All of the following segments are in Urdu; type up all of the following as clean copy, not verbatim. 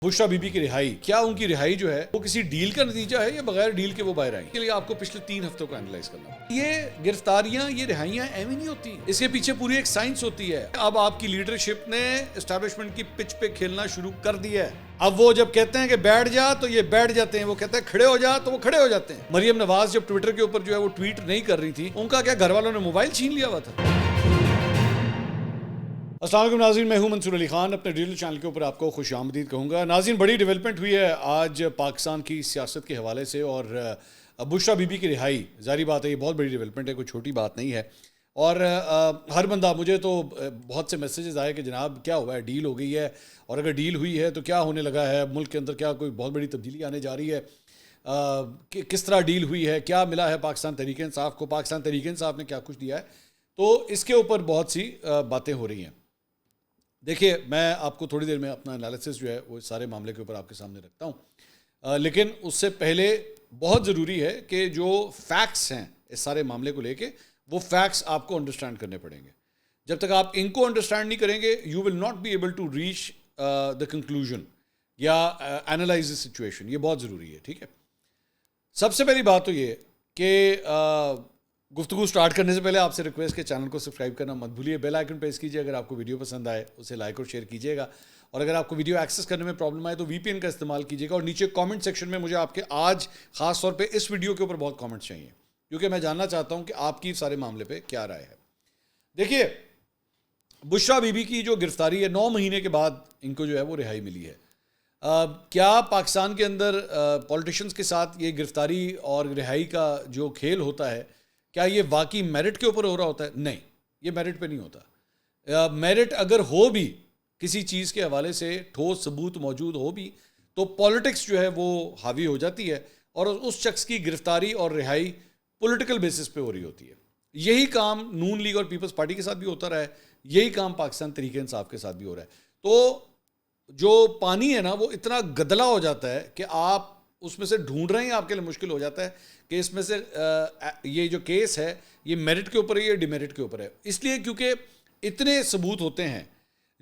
بشرا بی بی کی رہائی، کیا ان کی رہائی جو ہے وہ کسی ڈیل کا نتیجہ ہے یا بغیر ڈیل کے وہ باہر آئی؟ اس کے لیے آپ کو پچھلے 3 ہفتوں کو اینالائز کرنا ہے۔ یہ گرفتاریاں، یہ رہائیاں ایویں نہیں ہوتی، اس کے پیچھے پوری ایک سائنس ہوتی ہے۔ اب آپ کی لیڈرشپ نے اسٹیبلشمنٹ کی پچ پہ کھیلنا شروع کر دیا ہے۔ اب وہ جب کہتے ہیں کہ بیٹھ جا تو یہ بیٹھ جاتے ہیں، وہ کہتے ہیں کھڑے ہو جا تو وہ کھڑے ہو جاتے ہیں۔ مریم نواز جب ٹویٹر کے اوپر جو ہے وہ ٹویٹ نہیں کر رہی تھی، ان کا کیا گھر والوں نے موبائل چھین لیا ہوا تھا؟ السلام علیکم ناظرین، میں ہوں منصور علی خان، اپنے ڈیجیٹل چینل کے اوپر آپ کو خوش آمدید کہوں گا۔ ناظرین، بڑی ڈیولپمنٹ ہوئی ہے آج پاکستان کی سیاست کے حوالے سے، اور بشرا بی بی کی رہائی، ظاہری بات ہے یہ بہت بڑی ڈیولپمنٹ ہے، کوئی چھوٹی بات نہیں ہے۔ اور ہر بندہ، مجھے تو بہت سے میسیجز آئے کہ جناب کیا ہوا ہے، ڈیل ہو گئی ہے، اور اگر ڈیل ہوئی ہے تو کیا ہونے لگا ہے ملک کے اندر، کیا کوئی بہت بڑی تبدیلی آنے جا رہی ہے، کس طرح ڈیل ہوئی ہے، کیا ملا ہے پاکستان تحریک انصاف کو، پاکستان تحریک انصاف نے کیا کچھ دیا ہے، تو اس کے اوپر بہت سی باتیں ہو رہی ہیں۔ دیکھیے، میں آپ کو تھوڑی دیر میں اپنا انالیسس جو ہے وہ سارے معاملے کے اوپر آپ کے سامنے رکھتا ہوں، لیکن اس سے پہلے بہت ضروری ہے کہ جو فیکٹس ہیں اس سارے معاملے کو لے کے، وہ فیکٹس آپ کو انڈرسٹینڈ کرنے پڑیں گے۔ جب تک آپ ان کو انڈرسٹینڈ نہیں کریں گے، you will not be able to reach the conclusion یا اینالائز دا سچویشن۔ یہ بہت ضروری ہے، ٹھیک ہے۔ سب سے پہلی بات تو یہ کہ گفتگو سٹارٹ کرنے سے پہلے آپ سے ریکویسٹ کہ چینل کو سبسکرائب کرنا مت بھولیے، بیل آئیکن پریس کیجیے، اگر آپ کو ویڈیو پسند آئے اسے لائک اور شیئر کیجیے گا، اور اگر آپ کو ویڈیو ایکسس کرنے میں پرابلم آئے تو وی پی این کا استعمال کیجیے گا، اور نیچے کامنٹ سیکشن میں مجھے آپ کے آج خاص طور پہ اس ویڈیو کے اوپر بہت کامنٹس چاہیے، کیونکہ میں جاننا چاہتا ہوں کہ آپ کی سارے معاملے پہ کیا رائے ہے۔ دیکھیے، بشرا بی بی کی جو گرفتاری ہے، 9 مہینے کے بعد ان کو جو ہے وہ رہائی ملی ہے۔ کیا پاکستان کے اندر پولیٹیشنز کے ساتھ یہ گرفتاری اور رہائی کا جو کھیل ہوتا ہے، کیا یہ واقعی میرٹ کے اوپر ہو رہا ہوتا ہے؟ نہیں، یہ میرٹ پہ نہیں ہوتا۔ میرٹ اگر ہو بھی، کسی چیز کے حوالے سے ٹھوس ثبوت موجود ہو بھی، تو پولیٹکس جو ہے وہ حاوی ہو جاتی ہے، اور اس شخص کی گرفتاری اور رہائی پولیٹیکل بیسس پہ ہو رہی ہوتی ہے۔ یہی کام نون لیگ اور پیپلز پارٹی کے ساتھ بھی ہوتا رہا ہے، یہی کام پاکستان تحریک انصاف کے ساتھ بھی ہو رہا ہے۔ تو جو پانی ہے نا، وہ اتنا گدلا ہو جاتا ہے کہ آپ اس میں سے ڈھونڈ رہے ہیں، آپ کے لیے مشکل ہو جاتا ہے کہ اس میں سے یہ جو کیس ہے یہ میرٹ کے اوپر ہے یا ڈی میرٹ کے اوپر ہے، اس لیے کیونکہ اتنے ثبوت ہوتے ہیں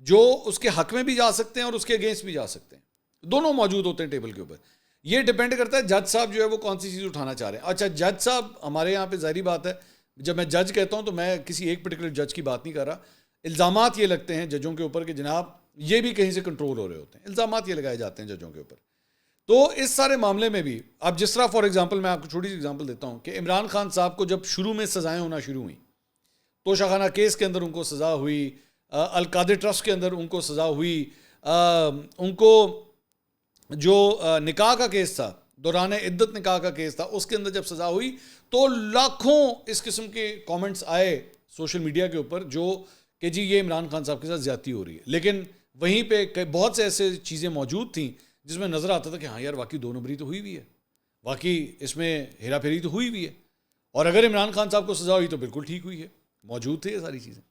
جو اس کے حق میں بھی جا سکتے ہیں اور اس کے اگینسٹ بھی جا سکتے ہیں، دونوں موجود ہوتے ہیں ٹیبل کے اوپر۔ یہ ڈیپینڈ کرتا ہے جج صاحب جو ہے وہ کون سی چیز اٹھانا چاہ رہے ہیں۔ اچھا، جج صاحب ہمارے یہاں پہ ظاہری بات ہے، جب میں جج کہتا ہوں تو میں کسی ایک پرٹیکولر جج کی بات نہیں کر رہا، الزامات یہ لگتے ہیں ججوں کے اوپر کہ جناب یہ بھی کہیں سے کنٹرول ہو رہے ہوتے ہیں، الزامات یہ لگائے جاتے ہیں ججوں کے اوپر۔ تو اس سارے معاملے میں بھی اب جس طرح، فار ایگزامپل میں آپ کو چھوٹی سی ایگزامپل دیتا ہوں کہ عمران خان صاحب کو جب شروع میں سزائیں ہونا شروع ہوئیں، توشہ خانہ کیس کے اندر ان کو سزا ہوئی، القادر ٹرسٹ کے اندر ان کو سزا ہوئی، ان کو جو نکاح کا کیس تھا، دوران عدت نکاح کا کیس تھا، اس کے اندر جب سزا ہوئی تو لاکھوں اس قسم کے کامنٹس آئے سوشل میڈیا کے اوپر جو کہ جی یہ عمران خان صاحب کے ساتھ زیادتی ہو رہی ہے، لیکن وہیں پہ بہت سے ایسے چیزیں موجود تھیں جس میں نظر آتا تھا کہ ہاں یار واقعی 2 نمبری تو ہوئی ہوئی ہے، واقعی اس میں ہیرا پھیری تو ہوئی ہوئی ہے، اور اگر عمران خان صاحب کو سزا ہوئی تو بالکل ٹھیک ہوئی ہے، موجود تھے یہ ساری چیزیں۔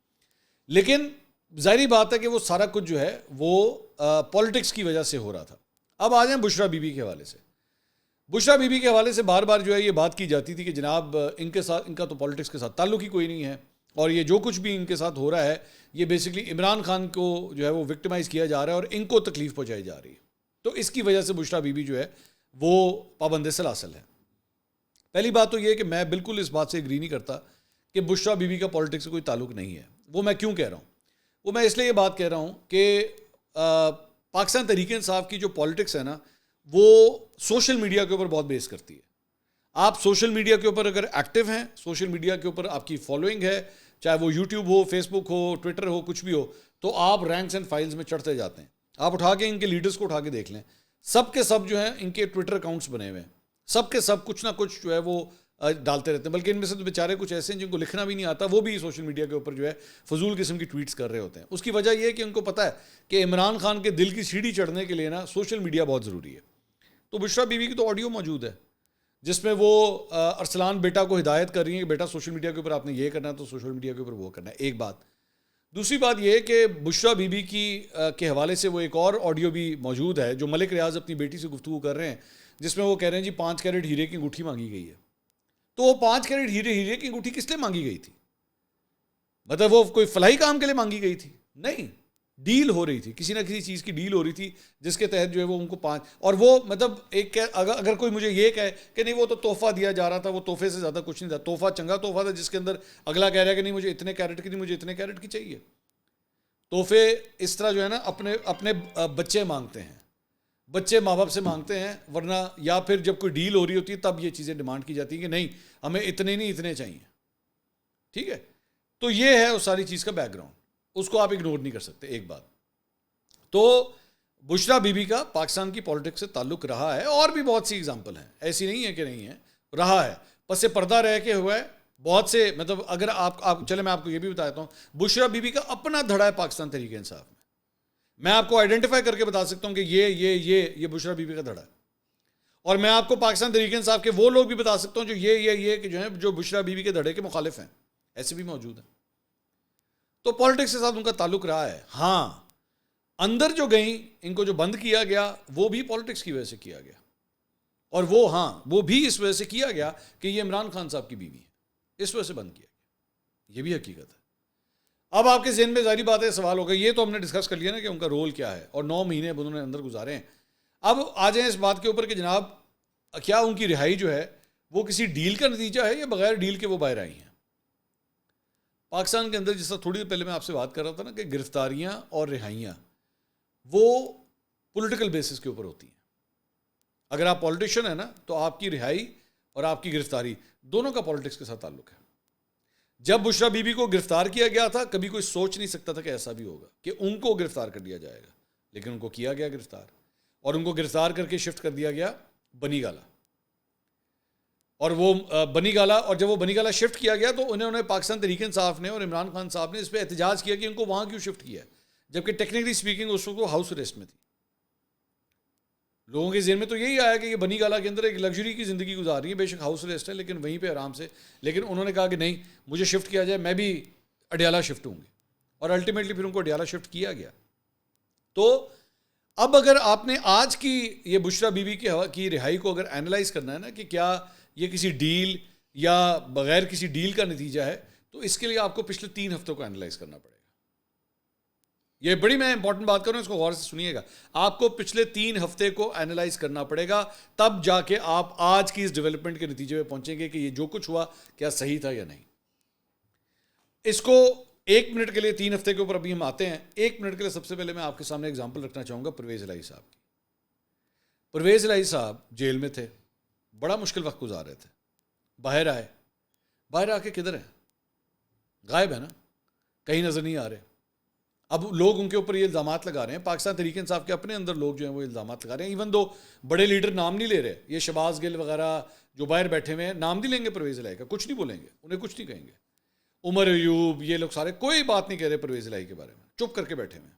لیکن ظاہری بات ہے کہ وہ سارا کچھ جو ہے وہ پولیٹکس کی وجہ سے ہو رہا تھا۔ اب آ جائیں بشرا بی بی کے حوالے سے۔ بشرا بی بی کے حوالے سے بار بار جو ہے یہ بات کی جاتی تھی کہ جناب ان کے ساتھ، ان کا تو پولیٹکس کے ساتھ تعلق ہی کوئی نہیں ہے، اور یہ جو کچھ بھی ان کے ساتھ ہو رہا ہے یہ بیسکلی عمران خان کو جو ہے وہ وکٹمائز کیا جا رہا ہے اور ان کو تکلیف پہنچائی جا رہی ہے، تو اس کی وجہ سے بشرا بی بی جو ہے وہ پابند سلاسل ہے۔ پہلی بات تو یہ کہ میں بالکل اس بات سے اگری نہیں کرتا کہ بشرا بی بی کا پولیٹکس سے کوئی تعلق نہیں ہے۔ وہ میں کیوں کہہ رہا ہوں؟ وہ میں اس لیے یہ بات کہہ رہا ہوں کہ پاکستان تحریک انصاف کی جو پولیٹکس ہے نا، وہ سوشل میڈیا کے اوپر بہت بیس کرتی ہے۔ آپ سوشل میڈیا کے اوپر اگر ایکٹیو ہیں، سوشل میڈیا کے اوپر آپ کی فالوئنگ ہے، چاہے وہ یوٹیوب ہو، فیس بک ہو، ٹویٹر ہو، کچھ بھی ہو، تو آپ رینکس اینڈ فائلز میں چڑھتے جاتے ہیں۔ آپ اٹھا کے ان کے لیڈرز کو اٹھا کے دیکھ لیں، سب کے سب جو ہیں ان کے ٹویٹر اکاؤنٹس بنے ہوئے ہیں، سب کے سب کچھ نہ کچھ جو ہے وہ ڈالتے رہتے ہیں، بلکہ ان میں سے تو بیچارے کچھ ایسے ہیں جن کو لکھنا بھی نہیں آتا، وہ بھی سوشل میڈیا کے اوپر جو ہے فضول قسم کی ٹویٹس کر رہے ہوتے ہیں۔ اس کی وجہ یہ ہے کہ ان کو پتہ ہے کہ عمران خان کے دل کی سیڑھی چڑھنے کے لیے نا سوشل میڈیا بہت ضروری ہے۔ تو بشرا بی بی کی تو آڈیو موجود ہے جس میں وہ ارسلان بیٹا کو ہدایت کر رہی ہیں کہ بیٹا سوشل میڈیا کے اوپر آپ نے یہ کرنا ہے تو سوشل میڈیا کے اوپر وہ کرنا ہے، ایک بات۔ دوسری بات یہ کہ بشرا بی بی کی کے حوالے سے وہ ایک اور آڈیو بھی موجود ہے جو ملک ریاض اپنی بیٹی سے گفتگو کر رہے ہیں، جس میں وہ کہہ رہے ہیں جی 5 کیرٹ ہیرے کی انگوٹھی مانگی گئی ہے۔ تو وہ 5 کیرٹ ہیرے کی انگوٹھی کس لیے مانگی گئی تھی؟ مطلب وہ کوئی فلاحی کام کے لیے مانگی گئی تھی؟ نہیں، ڈیل ہو رہی تھی, کسی نہ کسی چیز کی ڈیل ہو رہی تھی جس کے تحت جو ہے وہ ان کو 5, اور وہ مطلب ایک اگر کوئی مجھے یہ کہے کہ نہیں وہ تو تحفہ دیا جا رہا تھا, وہ تحفے سے زیادہ کچھ نہیں تھا. تحفہ چنگا تحفہ تھا جس کے اندر اگلا کہہ رہا ہے کہ نہیں مجھے اتنے کیرٹ کی نہیں, مجھے اتنے کیرٹ کی چاہیے. تحفے اس طرح جو ہے نا اپنے بچے مانگتے ہیں, بچے ماں باپ سے مانگتے ہیں, ورنہ یا پھر جب کوئی ڈیل ہو رہی ہوتی ہے تب یہ چیزیں ڈیمانڈ کی جاتی ہیں کہ نہیں ہمیں اتنے نہیں اتنے چاہیے. ٹھیک ہے, تو یہ ہے اس ساری چیز کا بیک گراؤنڈ, اس کو آپ اگنور نہیں کر سکتے. ایک بات تو بشرا بی بی کا پاکستان کی پولیٹکس سے تعلق رہا ہے, اور بھی بہت سی اگزامپل ہیں, ایسی نہیں ہے کہ نہیں ہے, رہا ہے. پس پردہ رہ کے ہوا ہے بہت سے, مطلب اگر آپ چلے میں آپ کو یہ بھی بتاتا ہوں, بشرا بی بی کا اپنا دھڑا ہے پاکستان تحریک انصاف میں آپ کو آئیڈینٹیفائی کر کے بتا سکتا ہوں کہ یہ بشرا بی بی کا دھڑا ہے. اور میں آپ کو پاکستان تحریک انصاف کے وہ لوگ بھی بتا سکتا ہوں جو یہ کہ جو ہیں جو بشرا بی بی کے دھڑے کے مخالف ہیں, ایسے بھی موجود ہیں. تو پالیٹکس کے ساتھ ان کا تعلق رہا ہے. ہاں اندر جو گئیں, ان کو جو بند کیا گیا وہ بھی پالیٹکس کی وجہ سے کیا گیا, اور وہ بھی اس وجہ سے کیا گیا کہ یہ عمران خان صاحب کی بیوی ہے, اس وجہ سے بند کیا گیا. یہ بھی حقیقت ہے. اب آپ کے ذہن میں ظاہری بات ہے سوال ہوگا, یہ تو ہم نے ڈسکس کر لیا نا کہ ان کا رول کیا ہے, اور 9 مہینے انہوں نے اندر گزارے ہیں. اب آ جائیں اس بات کے اوپر کہ جناب کیا ان کی رہائی جو ہے وہ کسی ڈیل کا نتیجہ ہے یا بغیر ڈیل کے وہ باہر آئی ہیں. پاکستان کے اندر جس طرح تھوڑی دیر پہلے میں آپ سے بات کر رہا تھا نا کہ گرفتاریاں اور رہائیاں وہ پولیٹیکل بیسس کے اوپر ہوتی ہیں. اگر آپ پولیٹیشین ہیں نا تو آپ کی رہائی اور آپ کی گرفتاری دونوں کا پولیٹکس کے ساتھ تعلق ہے. جب بشرا بی بی کو گرفتار کیا گیا تھا کبھی کوئی سوچ نہیں سکتا تھا کہ ایسا بھی ہوگا کہ ان کو گرفتار کر دیا جائے گا, لیکن ان کو کیا گیا گرفتار, اور ان کو گرفتار کر کے شفٹ کر دیا گیا بنی گالا. اور وہ بنی گالا, اور جب وہ بنی گالا شفٹ کیا گیا تو انہوں نے پاکستان تحریک انصاف نے اور عمران خان صاحب نے اس پہ احتجاج کیا کہ ان کو وہاں کیوں شفٹ کیا ہے, جبکہ ٹیکنیکلی اسپیکنگ اس وقت وہ ہاؤس اریسٹ میں تھی. لوگوں کے ذہن میں تو یہی آیا کہ یہ بنی گالا کے اندر ایک لگژری کی زندگی گزار رہی ہے, بے شک ہاؤس اریسٹ ہے لیکن وہیں پہ آرام سے, لیکن انہوں نے کہا کہ نہیں مجھے شفٹ کیا جائے, میں بھی اڈیالہ شفٹ ہوں گی, اور الٹیمیٹلی پھر ان کو اڈیالہ شفٹ کیا گیا. تو اب اگر آپ نے آج کی یہ بشرا بی بی کی رہائی کو اگر اینالائز کرنا ہے نا کہ کیا یہ کسی ڈیل یا بغیر کسی ڈیل کا نتیجہ ہے, تو اس کے لیے آپ کو پچھلے 3 ہفتوں کو اینالائز کرنا پڑے گا. یہ بڑی میں امپورٹنٹ بات کروں, اس کو غور سے سنیے گا. آپ کو پچھلے 3 ہفتے کو اینالائز کرنا پڑے گا, تب جا کے آپ آج کی اس ڈیولپمنٹ کے نتیجے میں پہنچیں گے کہ یہ جو کچھ ہوا کیا صحیح تھا یا نہیں. اس کو 1 منٹ کے لیے 3 ہفتے کے اوپر ابھی ہم آتے ہیں. 1 منٹ کے لیے سب سے پہلے میں آپ کے سامنے اگزامپل رکھنا چاہوں گا پرویز الہی صاحب کی. پرویز الہی صاحب جیل میں تھے, بڑا مشکل وقت گزار رہے تھے, باہر آئے, باہر آ کے کدھر ہیں, غائب ہے نا, کہیں نظر نہیں آ رہے. اب لوگ ان کے اوپر یہ الزامات لگا رہے ہیں, پاکستان تحریک انصاف کے اپنے اندر لوگ جو ہیں وہ الزامات لگا رہے ہیں, ایون دو بڑے لیڈر نام نہیں لے رہے, یہ شہباز گل وغیرہ جو باہر بیٹھے ہوئے ہیں نام نہیں لیں گے پرویز الہی کا, کچھ نہیں بولیں گے, انہیں کچھ نہیں کہیں گے. عمر ایوب یہ لوگ سارے کوئی بات نہیں کہہ رہے پرویز الہی کے بارے میں, چپ کر کے بیٹھے ہوئے ہیں.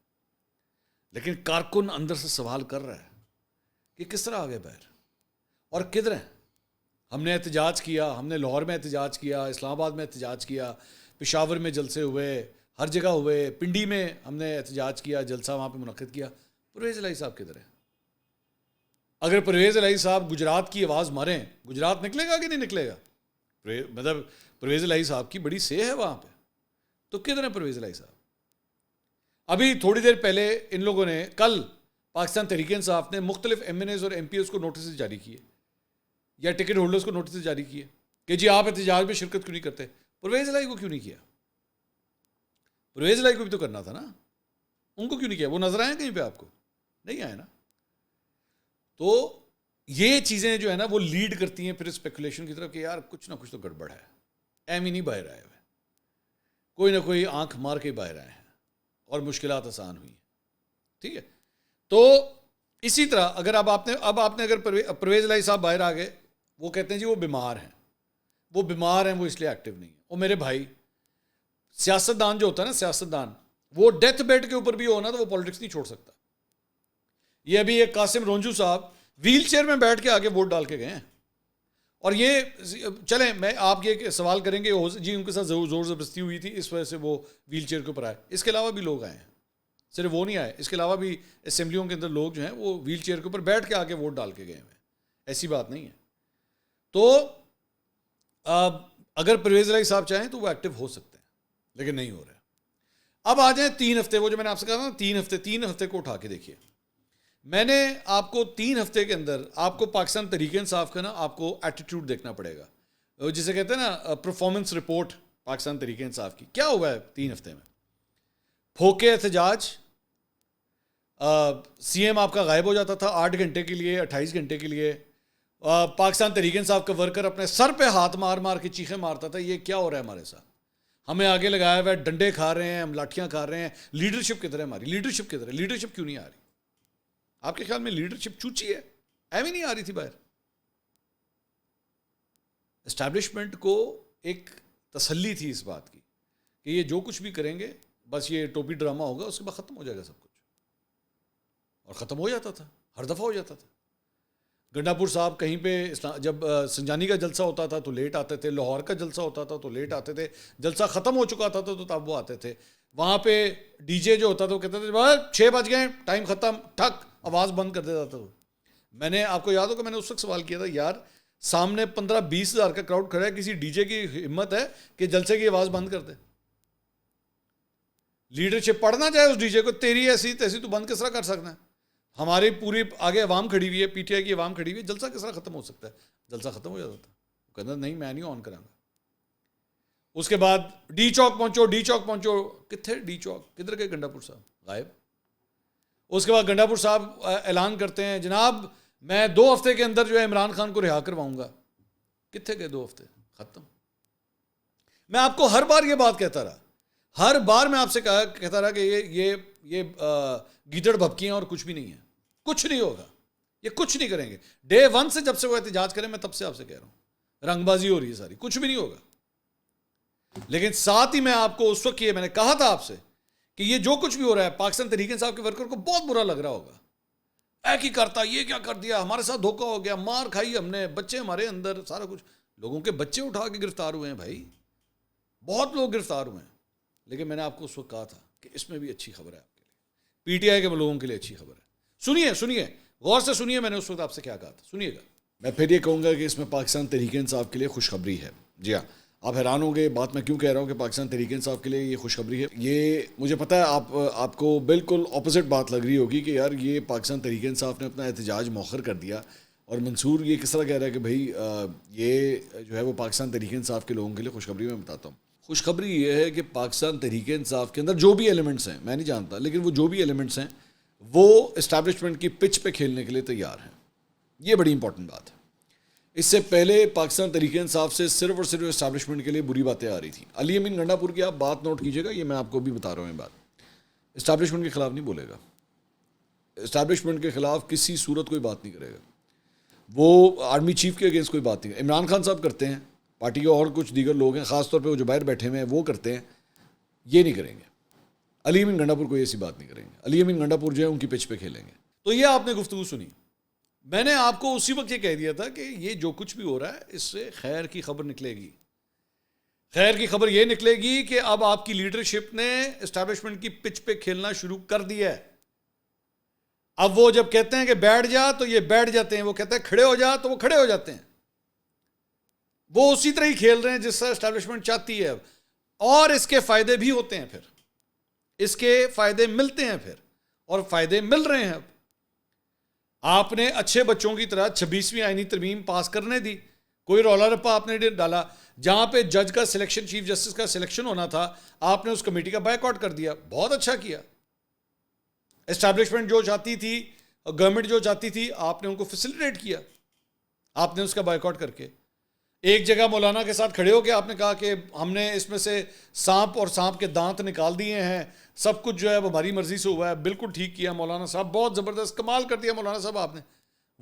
لیکن کارکن اندر سے سوال کر رہا ہے کہ کس طرح آ گئے باہر اور کدھر ہیں. ہم نے احتجاج کیا, ہم نے لاہور میں احتجاج کیا, اسلام آباد میں احتجاج کیا, پشاور میں جلسے ہوئے, ہر جگہ ہوئے, پنڈی میں ہم نے احتجاج کیا, جلسہ وہاں پہ منعقد کیا. پرویز الہی صاحب کدھر ہیں؟ اگر پرویز الہی صاحب گجرات کی آواز ماریں, گجرات نکلے گا کہ نہیں نکلے گا؟ مطلب پرویز الہی صاحب کی بڑی سے ہے وہاں پہ, تو کدھر ہیں پرویز الہی صاحب؟ ابھی تھوڑی دیر پہلے ان لوگوں نے, کل پاکستان تحریک انصاف نے مختلف ایم این ایز اور ایم پی ایز کو نوٹسز جاری کیے, یا ٹکٹ ہولڈرز کو نوٹسز جاری کیے کہ جی آپ احتجاج میں شرکت کیوں نہیں کرتے. پرویز الہی کو کیوں نہیں کیا؟ پرویز الہی کو بھی تو کرنا تھا نا, ان کو کیوں نہیں کیا؟ وہ نظر آئے کہیں پہ آپ کو؟ نہیں آئے نا. تو یہ چیزیں جو ہے نا وہ لیڈ کرتی ہیں پھر اسپیکولیشن کی طرف کہ یار کچھ نہ کچھ تو گڑبڑ ہے, ایم ہی نہیں باہر آئے ہوئے, کوئی نہ کوئی آنکھ مار کے باہر آئے ہیں اور مشکلات آسان ہوئی ہیں. ٹھیک ہے, تو اسی طرح اگر اب آپ نے اگر پرویز الہی صاحب باہر آ گئے, وہ کہتے ہیں جی وہ بیمار ہیں, وہ بیمار ہیں, وہ اس لیے ایکٹیو نہیں ہیں. وہ میرے بھائی سیاستدان جو ہوتا ہے نا, سیاستدان وہ ڈیتھ بیڈ کے اوپر بھی ہونا تو وہ پولیٹکس نہیں چھوڑ سکتا. یہ ابھی ایک قاسم رونجو صاحب ویل چیئر میں بیٹھ کے آگے ووٹ ڈال کے گئے ہیں, اور یہ چلیں میں آپ یہ سوال کریں گے جی ان کے ساتھ زور زبردستی ہوئی تھی اس وجہ سے وہ ویل چیئر کے اوپر آئے. اس کے علاوہ بھی لوگ آئے ہیں, صرف وہ نہیں آئے, اس کے علاوہ بھی اسمبلیوں کے اندر لوگ جو ہیں وہ ویل چیئر کے اوپر بیٹھ کے آگے ووٹ ڈال کے گئے ہوئے ہیں, ایسی بات نہیں ہے. تو اگر پرویز الہی صاحب چاہیں تو وہ ایکٹیو ہو سکتے ہیں, لیکن نہیں ہو رہا ہے. اب آ جائیں 3 ہفتے، وہ جو میں نے آپ سے کہا نا 3 ہفتے کو اٹھا کے دیکھیے. میں نے آپ کو 3 ہفتے کے اندر آپ کو پاکستان تحریک انصاف کا نا آپ کو ایٹیٹیوڈ دیکھنا پڑے گا، جسے کہتے ہیں نا پرفارمنس رپورٹ پاکستان تحریک انصاف کی. کیا ہوا ہے 3 ہفتے میں؟ پھوکے احتجاج، سی ایم آپ کا غائب ہو جاتا تھا 8 گھنٹے کے لیے، 28 گھنٹے کے لیے. پاکستان تحریک انصاف کا ورکر اپنے سر پہ ہاتھ مار مار کے چیخیں مارتا تھا یہ کیا ہو رہا ہے ہمارے ساتھ، ہمیں آگے لگایا ہوا ہے، ڈنڈے کھا رہے ہیں ہم، لاٹھیاں کھا رہے ہیں. لیڈرشپ کدھر ہے ہماری؟ لیڈرشپ کدھر ہے؟ لیڈرشپ کیوں نہیں آ رہی؟ آپ کے خیال میں لیڈرشپ چوچی ہے؟ ایویں نہیں آ رہی تھی باہر. اسٹیبلشمنٹ کو ایک تسلی تھی اس بات کی کہ یہ جو کچھ بھی کریں گے بس یہ ٹوپی ڈرامہ ہوگا، اس کے بعد ختم ہو جائے گا سب کچھ. اور ختم ہو جاتا تھا، ہر دفعہ ہو جاتا تھا. گنڈا پور صاحب کہیں پہ جب سنجانی کا جلسہ ہوتا تھا تو لیٹ آتے تھے، لاہور کا جلسہ ہوتا تھا تو لیٹ آتے تھے، جلسہ ختم ہو چکا تھا تو تب وہ آتے تھے. وہاں پہ ڈی جے جو ہوتا تھا وہ کہتے تھے 6 بج گئے ٹائم ختم، ٹھک آواز بند کر دیتا تھا. میں نے آپ کو یاد ہوگا میں نے اس وقت سوال کیا تھا یار سامنے 15-20 ہزار کا کراؤڈ کھڑا ہے، کسی ڈی جے کی ہمت ہے کہ جلسے کی آواز بند کر دے؟ لیڈرشپ پڑھنا چاہے اس ڈی جے کو، تیری ایسی تیسی تو بند کس طرح کر سکنا ہے؟ ہماری پوری آگے عوام کھڑی ہوئی ہے، پی ٹی آئی کی عوام کھڑی ہوئی ہے، جلسہ کس طرح ختم ہو سکتا ہے؟ جلسہ ختم ہو جاتا تھا. وہ کہتا نہیں میں نہیں آن کراں گا. اس کے بعد ڈی چوک پہنچو، کتنے ڈی چوک، کدھر گئے گنڈا پور صاحب؟ غائب. اس کے بعد گنڈا پور صاحب اعلان کرتے ہیں جناب میں 2 ہفتے کے اندر جو ہے عمران خان کو رہا کرواؤں گا. کتنے گئے 2 ہفتے؟ ختم. میں آپ کو ہر بار یہ بات کہتا رہا، ہر بار میں آپ سے کہتا رہا کہ یہ گیدڑ بھبکیاں اور کچھ بھی نہیں ہے، کچھ نہیں ہوگا، یہ کچھ نہیں کریں گے. ڈے 1 سے جب سے وہ احتجاج کریں میں تب سے آپ سے کہہ رہا ہوں رنگ بازی ہو رہی ہے ساری، کچھ بھی نہیں ہوگا. لیکن ساتھ ہی میں آپ کو اس وقت میں نے کہا تھا آپ سے کہ یہ جو کچھ بھی ہو رہا ہے پاکستان تحریک انصاف کے ورکر کو بہت برا لگ رہا ہوگا. ایک ہی کرتا، یہ کیا کر دیا، ہمارے ساتھ دھوکہ ہو گیا، مار کھائی ہم نے، بچے ہمارے اندر، سارا کچھ. لوگوں کے بچے اٹھا کے گرفتار ہوئے ہیں بھائی، بہت لوگ گرفتار ہوئے ہیں. لیکن میں نے آپ کو اس وقت کہا تھا کہ اس میں بھی اچھی خبر ہے آپ کے لیے، پی ٹی آئی کے لوگوں کے لیے اچھی خبر ہے. سنیے غور سے سنیے میں نے اس وقت آپ سے کیا کہا تھا، سنیے گا. میں پھر یہ کہوں گا کہ اس میں پاکستان تحریک انصاف کے لیے خوشخبری ہے. جی ہاں، آپ حیران ہوں گے بات میں کیوں کہہ رہا ہوں کہ پاکستان تحریک انصاف کے لیے یہ خوشخبری ہے. یہ مجھے پتہ ہے آپ کو بالکل اپوزٹ بات لگ رہی ہوگی کہ یار یہ پاکستان تحریک انصاف نے اپنا احتجاج مؤخر کر دیا، اور منصور یہ کس طرح کہہ رہا ہے کہ بھائی یہ جو ہے وہ پاکستان تحریک انصاف کے لوگوں کے لیے خوشخبری. میں بتاتا ہوں. خوشخبری یہ ہے کہ پاکستان تحریک انصاف کے اندر جو بھی ایلیمنٹس ہیں، میں نہیں جانتا لیکن وہ جو بھی ایلیمنٹس ہیں وہ اسٹیبلشمنٹ کی پچ پہ کھیلنے کے لیے تیار ہیں. یہ بڑی امپورٹنٹ بات ہے. اس سے پہلے پاکستان تحریک انصاف سے صرف اور صرف اسٹیبلشمنٹ کے لیے بری باتیں آ رہی تھیں. علی امین گنڈا پور کی آپ بات نوٹ کیجیے گا، یہ میں آپ کو بھی بتا رہا ہوں. یہ بات اسٹیبلشمنٹ کے خلاف نہیں بولے گا، اسٹیبلشمنٹ کے خلاف کسی صورت کوئی بات نہیں کرے گا. وہ آرمی چیف کے اگینسٹ کوئی بات نہیں. عمران خان صاحب کرتے ہیں، پارٹی کے اور کچھ دیگر لوگ ہیں، خاص طور پہ وہ جو باہر بیٹھے ہوئے ہیں وہ کرتے ہیں، یہ نہیں کریں گے. علی امین گنڈا پور کوئی ایسی بات نہیں کریں گے. علی امین گنڈا پور جو ہے ان کی پچ پہ کھیلیں گے. تو یہ آپ نے گفتگو سنی. میں نے آپ کو اسی وقت یہ کہہ دیا تھا کہ یہ جو کچھ بھی ہو رہا ہے اس سے خیر کی خبر نکلے گی. خیر کی خبر یہ نکلے گی کہ اب آپ کی لیڈرشپ نے اسٹیبلشمنٹ کی پچ پہ کھیلنا شروع کر دیا ہے. اب وہ جب کہتے ہیں کہ بیٹھ جا تو یہ بیٹھ جاتے ہیں، وہ کہتے ہیں کھڑے ہو جا تو وہ کھڑے ہو جاتے ہیں. وہ اسی طرح ہی کھیل رہے ہیں جس طرح اسٹیبلشمنٹ چاہتی ہے اب. اور اس کے فائدے بھی ہوتے ہیں، پھر اس کے فائدے ملتے ہیں پھر، اور فائدے مل رہے ہیں. اب آپ نے اچھے بچوں کی طرح 26ویں آئینی ترمیم پاس کرنے دی، کوئی رولا رپا آپ نے ڈالا. جہاں پہ جج کا سلیکشن، چیف جسٹس کا سلیکشن ہونا تھا، آپ نے اس کمیٹی کا بائیک آؤٹ کر دیا. بہت اچھا کیا. اسٹیبلشمنٹ جو چاہتی تھی، گورنمنٹ جو چاہتی تھی، آپ نے ان کو فیسیلیٹیٹ کیا. آپ نے اس کا بائیک آؤٹ کر کے ایک جگہ مولانا کے ساتھ کھڑے ہو کے آپ نے کہا کہ ہم نے اس میں سے سانپ اور سانپ کے دانت نکال دیے ہیں، سب کچھ جو ہے وہ ہماری مرضی سے ہوا ہے. بالکل ٹھیک کیا مولانا صاحب، بہت زبردست کمال کر دیا مولانا صاحب آپ نے.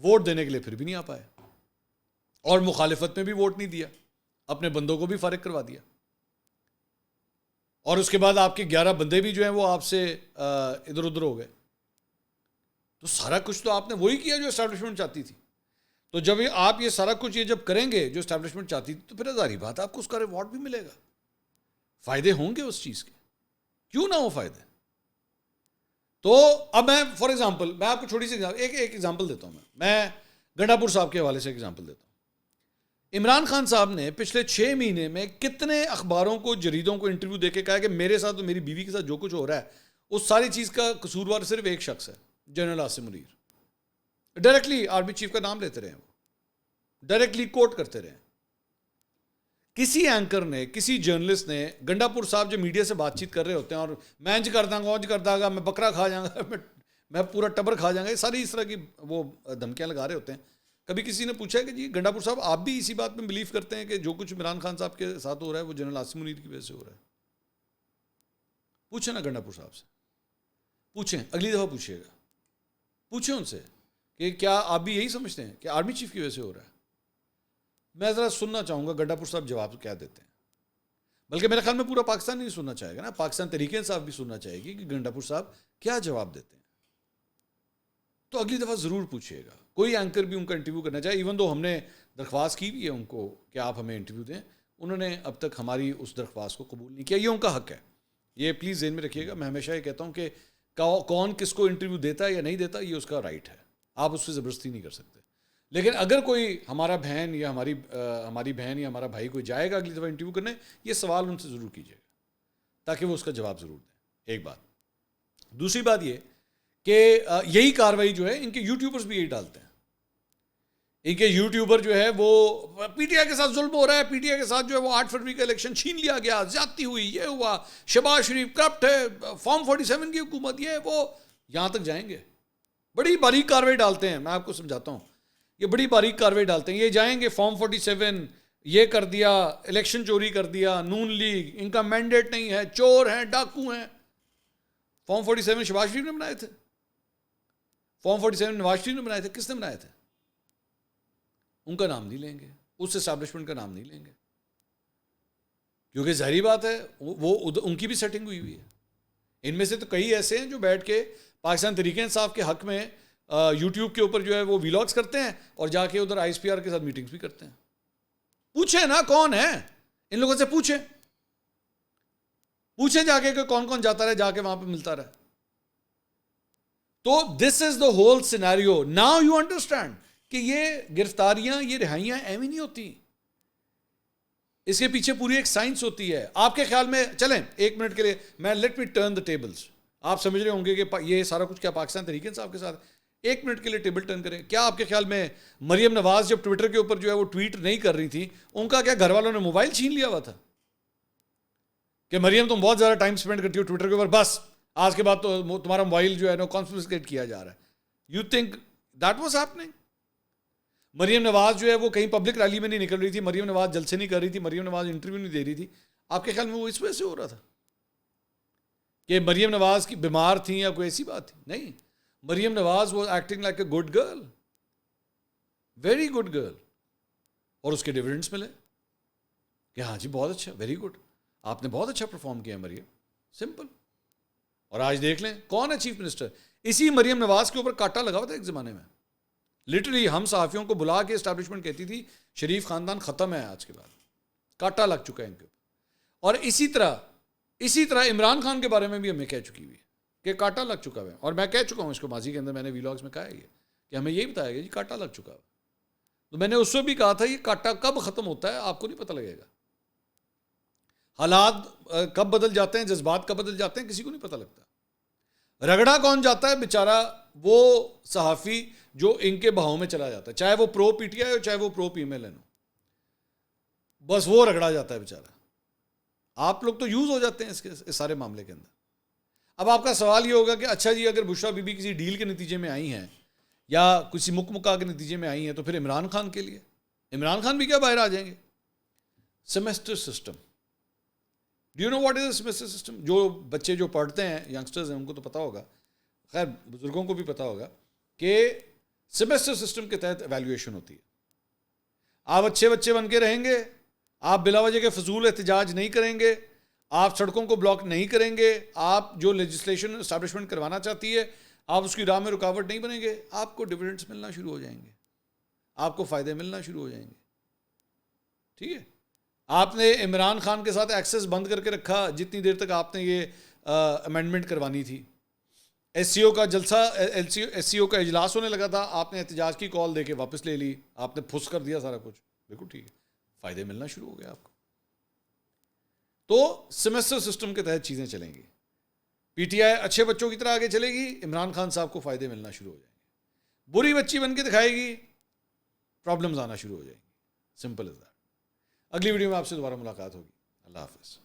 ووٹ دینے کے لیے پھر بھی نہیں آ پائے، اور مخالفت میں بھی ووٹ نہیں دیا، اپنے بندوں کو بھی فارغ کروا دیا. اور اس کے بعد آپ کے 11 بندے بھی جو ہیں وہ آپ سے ادھر ادھر ہو گئے. تو سارا کچھ تو آپ نے وہی کیا جو اسٹیبلشمنٹ چاہتی تھی. تو جب آپ یہ سارا کچھ یہ جب کریں گے جو اسٹیبلشمنٹ چاہتی تھی، تو پھر ظاہری بات آپ کو اس کا ریوارڈ بھی ملے گا. فائدے ہوں گے اس چیز کے، کیوں نہ ہو فائدے. تو اب میں فار ایگزامپل میں آپ کو چھوٹی سی ایک ایگزامپل دیتا ہوں. میں گنڈا پور صاحب کے حوالے سے ایگزامپل دیتا ہوں. عمران خان صاحب نے پچھلے 6 مہینے میں کتنے اخباروں کو جریدوں کو انٹرویو دے کے کہا کہ میرے ساتھ اور میری بیوی کے ساتھ جو کچھ ہو رہا ہے اس ساری چیز کا قصوروار صرف ایک شخص ہے, general Asim Munir. Directly army chief کا نام لیتے رہے, وہ ڈائریکٹلی کوٹ کرتے رہے. کسی اینکر نے, کسی جرنلسٹ نے, گنڈا پور صاحب جو میڈیا سے بات چیت کر رہے ہوتے ہیں اور میں انج کر داں گا, اونج کر داں گا, میں بکرا کھا جاؤں گا, میں پورا ٹبر کھا جاؤں گا, یہ ساری اس طرح کی وہ دھمکیاں لگا رہے ہوتے ہیں. کبھی کسی نے پوچھا کہ جی گنڈا پور صاحب آپ بھی اسی بات میں بلیو کرتے ہیں کہ جو کچھ عمران خان صاحب کے ساتھ ہو رہا ہے وہ جنرل عاصم منیر کی وجہ سے ہو رہا ہے؟ پوچھیں نا گنڈا پور صاحب سے, پوچھیں, اگلی دفعہ پوچھیے گا, پوچھیں ان سے کہ کیا آپ بھی یہی سمجھتے ہیں کہ آرمی چیف کی وجہ سے ہو رہا ہے؟ میں ذرا سننا چاہوں گا گنڈا پور صاحب جواب کیا دیتے ہیں. بلکہ میرے خیال میں پورا پاکستان نہیں سننا چاہے گا نا, پاکستان تحریک انصاف بھی سننا چاہے گی کہ گنڈا پور صاحب کیا جواب دیتے ہیں. تو اگلی دفعہ ضرور پوچھیے گا. کوئی اینکر بھی ان کا انٹرویو کرنا چاہے, ایون دو ہم نے درخواست کی بھی ہے ان کو کہ آپ ہمیں انٹرویو دیں, انہوں نے اب تک ہماری اس درخواست کو قبول نہیں کیا. یہ ان کا حق ہے, یہ پلیز ذہن میں رکھیے گا. میں ہمیشہ یہ کہتا ہوں کہ کون کس کو انٹرویو دیتا ہے یا نہیں دیتا یہ اس کا رائٹ ہے, آپ اس سے زبردستی نہیں کر سکتے. لیکن اگر کوئی ہمارا بہن یا ہماری بہن یا ہمارا بھائی کوئی جائے گا اگلی دفعہ انٹرویو کرنے, یہ سوال ان سے ضرور کیجیے گا تاکہ وہ اس کا جواب ضرور دیں. ایک بات. دوسری بات یہ کہ یہی کاروائی جو ہے ان کے یوٹیوبرز بھی یہی ڈالتے ہیں. ان کے یوٹیوبر جو ہے وہ پی ٹی آئی کے ساتھ ظلم ہو رہا ہے, پی ٹی آئی کے ساتھ جو ہے وہ 8 فروری کا الیکشن چھین لیا گیا, زیادتی ہوئی, یہ ہوا, شہباز شریف کرپٹ ہے, فارم 47 کی حکومت, یہ وہ, یہاں تک جائیں گے. بڑی باریک کاروائی ڈالتے ہیں, میں آپ کو سمجھاتا ہوں, یہ بڑی باریک کاروائی ڈالتے ہیں. یہ جائیں گے فارم 47 یہ کر دیا, الیکشن چوری کر دیا, نون لیگ ان کا مینڈیٹ نہیں ہے, چور ہیں, ڈاکو ہیں. فارم 47 شہباز شریف نے بنائے تھے, فارم 47 نواز شریف نے بنائے تھے, کس نے بنائے تھے؟ ان کا نام نہیں لیں گے, اس اسٹیبلشمنٹ کا نام نہیں لیں گے, کیونکہ ظاہری بات ہے وہ ان کی بھی سیٹنگ ہوئی ہوئی ہے. ان میں سے تو کئی ایسے ہیں جو بیٹھ کے پاکستان تحریک انصاف کے حق میں یوٹیوب کے اوپر جو ہے وہ ویلاگس کرتے ہیں اور جا کے ادھر آئی ایس پی آر کے ساتھ میٹنگز بھی کرتے ہیں. پوچھیں نا کون ہے, ان لوگوں سے پوچھیں جا کے کہ کون کون جاتا رہے, جا کے وہاں پہ ملتا رہے. تو this is the whole scenario. Now you understand کہ یہ گرفتاریاں, یہ رہائیاں ایویں نہیں ہوتی, اس کے پیچھے پوری ایک سائنس ہوتی ہے. آپ کے خیال میں, چلیں ایک منٹ کے لیے میں let me turn the tables. آپ سمجھ رہے ہوں گے کہ یہ سارا کچھ کیا پاکستان تحریک انصاف کے ساتھ, ایک منٹ کے لیے ٹیبل ٹرن کریں. کیا آپ کے خیال میں مریم نواز جب ٹویٹر کے اوپر جو ہے وہ ٹویٹ نہیں کر رہی تھی, ان کا کیا گھر والوں نے موبائل چھین لیا ہوا تھا کہ مریم تم بہت زیادہ ٹائم سپینڈ کرتی ہو ٹویٹر کے اوپر, بس آج کے بعد تو تمہارا موبائل جو ہے نا کانفiscate کیا جا رہا ہے. You think that was happening? Maryam Nawaz جو ہے وہ کہیں پبلک ریلی میں نہیں نکل رہی تھی, مریم نواز جلسے نہیں کر رہی تھی, مریم نواز انٹرویو نہیں دے رہی تھی. آپ کے خیال میں وہ اس وجہ سے ہو رہا تھا کہ مریم نواز کی بیمار تھیں یا کوئی ایسی بات تھی؟ نہیں, Maryam Nawaz was acting like a good girl, very good girl, اور اس کے ڈیویڈنڈس ملے کہ ہاں جی بہت اچھا, ویری گڈ, آپ نے بہت اچھا پرفارم کیا مریم, سمپل. اور آج دیکھ لیں کون ہے چیف منسٹر. اسی مریم نواز کے اوپر کاٹا لگا ہوا تھا ایک زمانے میں, لٹرلی ہم صحافیوں کو بلا کے اسٹیبلشمنٹ کہتی تھی شریف خاندان ختم ہے, آج کے بعد کاٹا لگ چکا ہے ان کے اوپر. اور اسی طرح عمران خان کے بارے میں بھی ہمیں کہہ چکی ہوئی ہے کہ کاٹا لگ چکا ہے, اور میں کہہ چکا ہوں اس کو ماضی کے اندر, میں نے ویلاگس میں کہا ہے کہ ہمیں یہی بتایا گیا جی کاٹا لگ چکا ہے. تو میں نے اس سے بھی کہا تھا یہ کاٹا کب ختم ہوتا ہے آپ کو نہیں پتہ لگے گا, حالات کب بدل جاتے ہیں, جذبات کب بدل جاتے ہیں کسی کو نہیں پتہ لگتا. رگڑا کون جاتا ہے بیچارہ, وہ صحافی جو ان کے بہاؤ میں چلا جاتا ہے, چاہے وہ پرو پی ٹی آئی ہو چاہے وہ پرو پی ایم ایل این ہو, بس وہ رگڑا جاتا ہے بیچارہ. آپ لوگ تو یوز ہو جاتے ہیں اس سارے معاملے کے اندر. اب آپ کا سوال یہ ہوگا کہ اچھا جی اگر بشرا بی بی کسی ڈیل کے نتیجے میں آئی ہیں یا کسی مکا کے نتیجے میں آئی ہیں تو پھر عمران خان کے لیے, عمران خان بھی کیا باہر آ جائیں گے؟ Semester system, do you know what is a semester system? جو بچے جو پڑھتے ہیں ینگسٹرز ہیں ان کو تو پتہ ہوگا, خیر بزرگوں کو بھی پتہ ہوگا کہ سیمیسٹر سسٹم کے تحت ایویلیویشن ہوتی ہے. آپ اچھے بچے بن کے رہیں گے, آپ بلا وجہ کے فضول احتجاج نہیں کریں گے, آپ سڑکوں کو بلاک نہیں کریں گے, آپ جو لیجسلیشن اسٹیبلشمنٹ کروانا چاہتی ہے آپ اس کی راہ میں رکاوٹ نہیں بنیں گے, آپ کو ڈیویڈنڈس ملنا شروع ہو جائیں گے, آپ کو فائدے ملنا شروع ہو جائیں گے. ٹھیک ہے, آپ نے عمران خان کے ساتھ ایکسیس بند کر کے رکھا جتنی دیر تک آپ نے یہ امینڈمنٹ کروانی تھی. ایس سی او کا جلسہ, ایس سی او کا اجلاس ہونے لگا تھا, آپ نے احتجاج کی کال دے کے واپس لے لی, آپ نے پھس کر دیا سارا کچھ, بالکل ٹھیک ہے. فائدے ملنا شروع ہو گئے آپ کو. تو سیمسٹر سسٹم کے تحت چیزیں چلیں گی. پی ٹی آئی اچھے بچوں کی طرح آگے چلے گی, عمران خان صاحب کو فائدے ملنا شروع ہو جائیں گے. بری بچی بن کے دکھائے گی, پرابلمز آنا شروع ہو جائیں گی. Simple is that. اگلی ویڈیو میں آپ سے دوبارہ ملاقات ہوگی. اللہ حافظ.